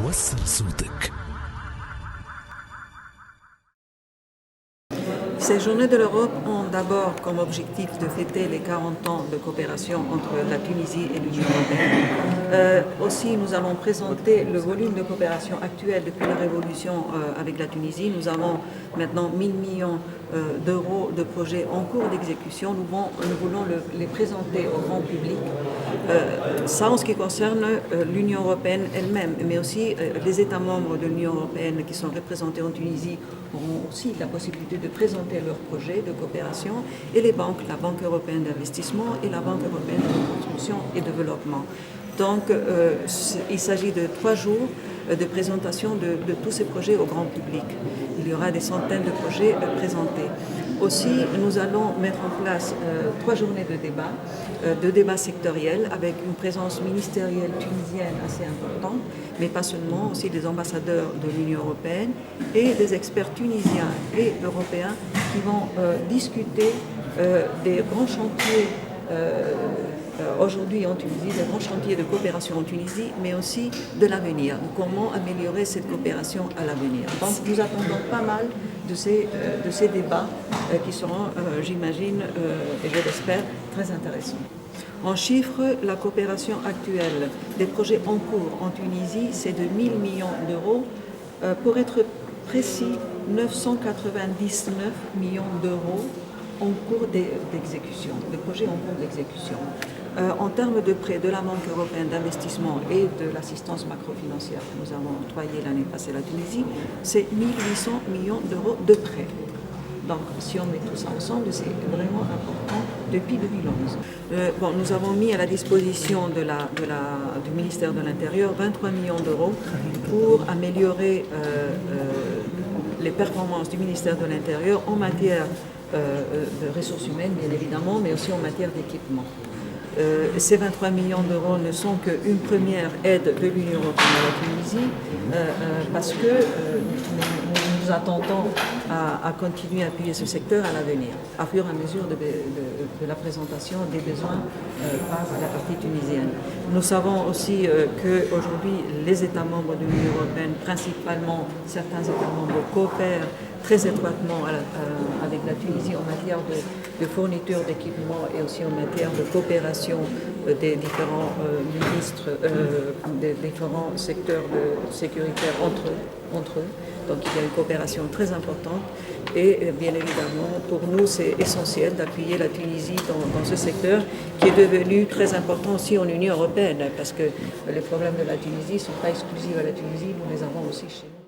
وصل صوتك. Ces Journées de l'Europe ont d'abord comme objectif de fêter les 40 ans de coopération entre la Tunisie et l'Union européenne. Aussi, nous allons présenter le volume de coopération actuel depuis la révolution avec la Tunisie. Nous avons maintenant 1 000 millions d'euros de projets en cours d'exécution. Nous voulons les présenter au grand public. Ça en ce qui concerne l'Union européenne elle-même, mais aussi les États membres de l'Union européenne qui sont représentés en Tunisie auront aussi la possibilité de présenter leurs projets de coopération, et les banques, la Banque européenne d'investissement et la Banque européenne de reconstruction et développement. Donc il s'agit de 3 jours de présentation de tous ces projets au grand public. Il y aura des centaines de projets présentés. Aussi, nous allons mettre en place 3 journées de débats sectoriels avec une présence ministérielle tunisienne assez importante, mais pas seulement, aussi des ambassadeurs de l'Union européenne et des experts tunisiens et européens qui vont discuter des grands chantiers aujourd'hui en Tunisie, des grands chantiers de coopération en Tunisie, mais aussi de l'avenir, comment améliorer cette coopération à l'avenir. Donc nous attendons pas mal de ces débats qui seront, j'imagine, et je l'espère, très intéressants. En chiffres, la coopération actuelle des projets en cours en Tunisie, c'est de 1 000 millions d'euros. Pour être précis, 999 millions d'euros en cours d'exécution, de projets en cours d'exécution. En termes de prêts de la Banque européenne d'investissement et de l'assistance macrofinancière que nous avons octroyée l'année passée à la Tunisie, c'est 1 800 millions d'euros de prêts. Donc, si on met tout ça ensemble, c'est vraiment important depuis 2011. Nous avons mis à la disposition du ministère de l'Intérieur 23 millions d'euros pour améliorer les performances du ministère de l'Intérieur en matière de ressources humaines, bien évidemment, mais aussi en matière d'équipement. Ces 23 millions d'euros ne sont qu'une première aide de l'Union européenne à la Tunisie parce que nous attendons à continuer à appuyer ce secteur à l'avenir, à fur et à mesure de la présentation des besoins par la partie tunisienne. Nous savons aussi qu'aujourd'hui, les États membres de l'Union européenne, principalement certains États membres, coopèrent très étroitement avec la Tunisie en matière de fourniture d'équipements et aussi en matière de coopération des différents ministres, des différents secteurs sécuritaires entre eux. Donc il y a une coopération très importante et bien évidemment pour nous c'est essentiel d'appuyer la Tunisie dans ce secteur qui est devenu très important aussi en Union européenne parce que les problèmes de la Tunisie ne sont pas exclusifs à la Tunisie, nous les avons aussi chez nous.